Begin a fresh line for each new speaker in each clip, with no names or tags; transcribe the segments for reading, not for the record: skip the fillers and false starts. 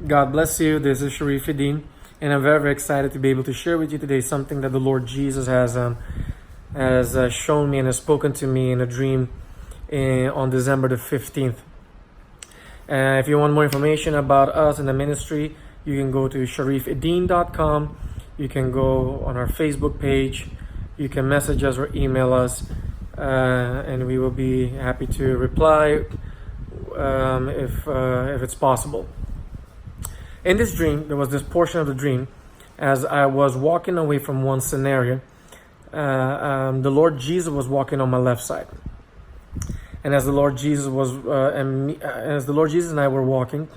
God bless you. This is Sharif Eddin, and I'm very, very excited to be able to share with you today something that the Lord Jesus has shown me and has spoken to me in a dream on December the 15th. If you want more information about us in the ministry, you can go to sharifeddin.com. You can go on our Facebook page. You can message us or email us, and we will be happy to reply if it's possible. In this dream, there was this portion of the dream as I was walking away from one scenario. The Lord Jesus was walking on my left side, and as the Lord Jesus and I were walking,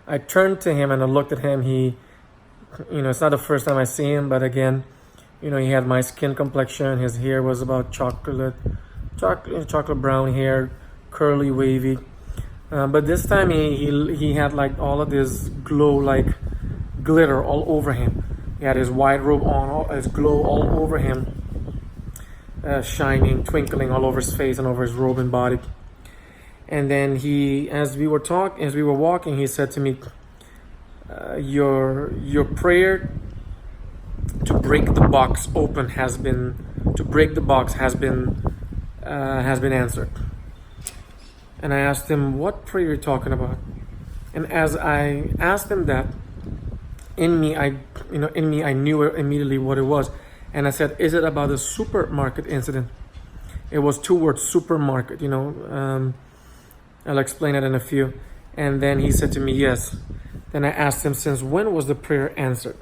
I turned to him and I looked at him. It's not the first time I see him, but again, he had my skin complexion. His hair was about chocolate brown hair, curly, wavy. But this time he had like all of this glow, like glitter all over him. He had his white robe on, his glow all over him, shining, twinkling all over his face and over his robe and body. And then as we were walking, he said to me, "Your prayer to break the box open has been answered." And I asked him, "What prayer are you talking about?" And as I asked him that, in me I knew immediately what it was. And I said, "Is it about the supermarket incident?" It was 2 words, supermarket. I'll explain it in a few. And then he said to me, "Yes." Then I asked him, "Since when was the prayer answered?"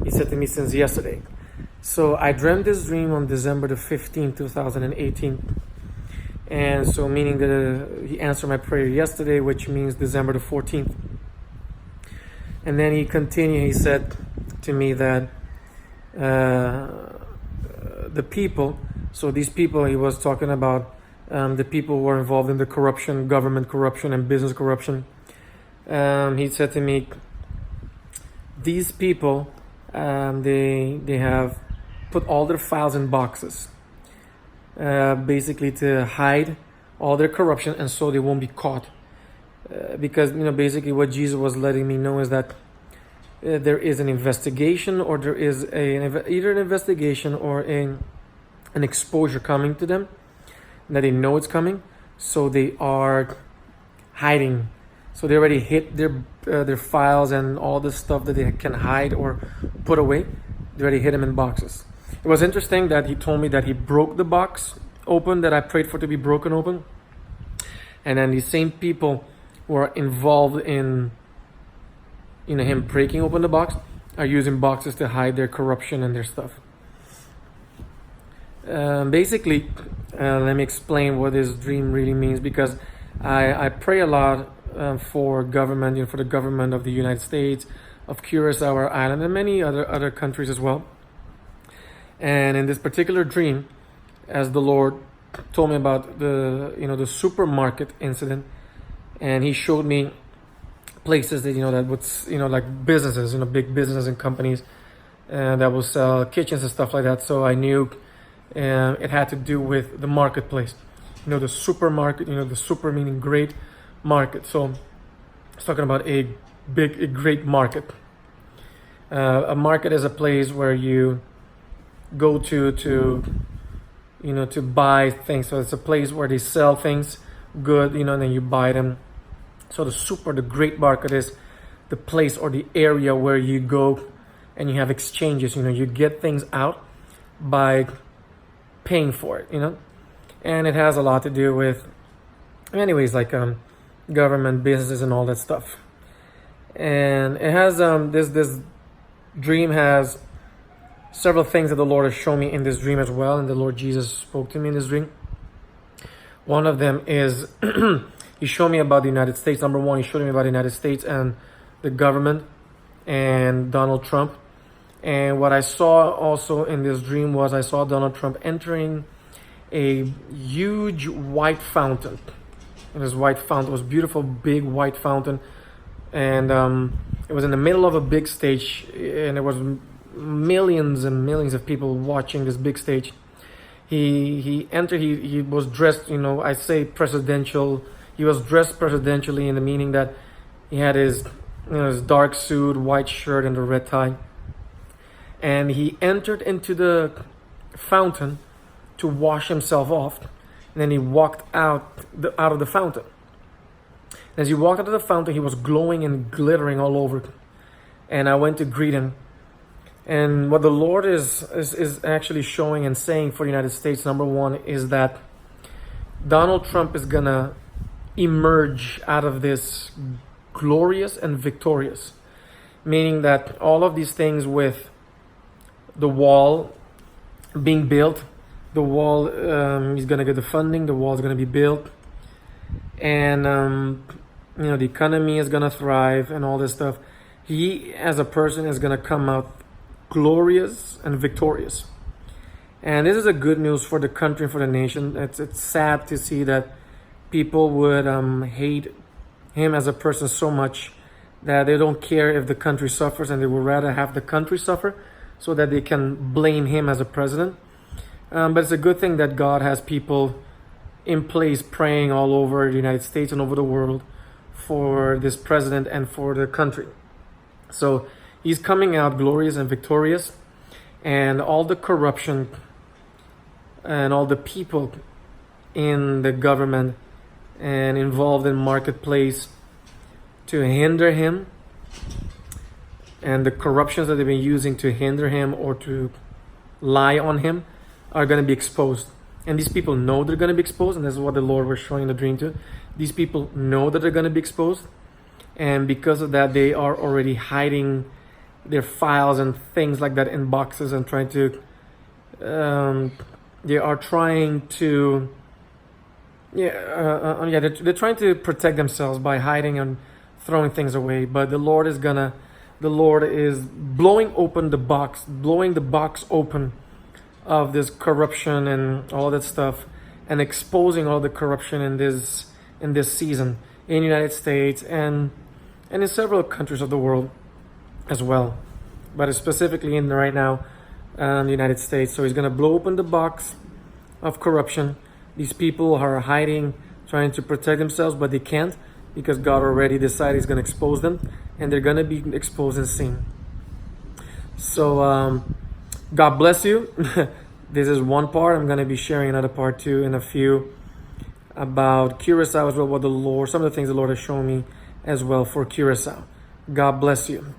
He said to me, "Since yesterday." So I dreamt this dream on December the 15th, 2018. And so meaning that he answered my prayer yesterday, which means December the 14th. And then he continued, he said to me that the people, so these people he was talking about, the people who were involved in the corruption, government corruption and business corruption. He said to me, these people, they have put all their files in boxes. Basically to hide all their corruption, and so they won't be caught. Because basically what Jesus was letting me know is that there is an investigation, or there is either an investigation or an exposure coming to them, and that they know it's coming, so they are hiding. So they already hid their files and all the stuff that they can hide or put away. They already hid them in boxes. It was interesting that he told me that he broke the box open that I prayed for to be broken open. And then these same people who are involved in him breaking open the box are using boxes to hide their corruption and their stuff. Basically, let me explain what this dream really means, because I pray a lot for government, for the government of the United States, of Curacao Island, and many other countries as well. And in this particular dream, as the Lord told me about the supermarket incident, and he showed me places that that would like businesses, big businesses and companies that will sell kitchens and stuff like that. So I knew it had to do with the marketplace, the supermarket, the super meaning great market. So it's talking about a great market. A market is a place where you go to buy things. So it's a place where they sell things good, and then you buy them. So the great market is the place or the area where you go and you have exchanges. You get things out by paying for it, and it has a lot to do with, anyways, like government, businesses, and all that stuff. And it has this dream has several things that the Lord has shown me in this dream as well, and the Lord Jesus spoke to me in this dream. One of them is he showed me about the United States. Number one, he showed me about the United States and the government and Donald Trump. And what I saw also in this dream was I saw Donald Trump entering a huge white fountain. And this white fountain was beautiful, big white fountain. And it was in the middle of a big stage, and there was millions and millions of people watching this big stage. He entered, he was dressed, I say presidential. He was dressed presidentially in the meaning that he had his his dark suit, white shirt, and the red tie. And he entered into the fountain to wash himself off. And then he walked out of the fountain. As he walked out of the fountain, he was glowing and glittering all over. And I went to greet him. And what the Lord is actually showing and saying for the United States, number one, is that Donald Trump is gonna emerge out of this glorious and victorious. Meaning that all of these things with the wall being built, the wall, he's gonna get the funding, the wall is gonna be built, and the economy is gonna thrive and all this stuff. He, as a person, is gonna come out glorious and victorious. And this is a good news for the country and for the nation. It's sad to see that people would hate him as a person so much that they don't care if the country suffers, and they would rather have the country suffer so that they can blame him as a president. But it's a good thing that God has people in place praying all over the United States and over the world for this president and for the country. So he's coming out glorious and victorious, and all the corruption and all the people in the government and involved in marketplace to hinder him, and the corruptions that they've been using to hinder him or to lie on him are going to be exposed. And these people know they're going to be exposed, and this is what the Lord was showing the dream to. These people know that they're going to be exposed, and because of that, they are already hiding their files and things like that in boxes and trying to they're trying to protect themselves by hiding and throwing things away. But the Lord is blowing the box open of this corruption and all that stuff, and exposing all the corruption in this season in the United States and in several countries of the world as well, but specifically in right now the United States. So he's going to blow open the box of corruption. These people are hiding, trying to protect themselves, but they can't, because God already decided he's going to expose them, and they're going to be exposed and seen. So God bless you. This is one part. I'm going to be sharing another part too in a few about Curacao as well, some of the things the Lord has shown me as well for Curacao. God bless you.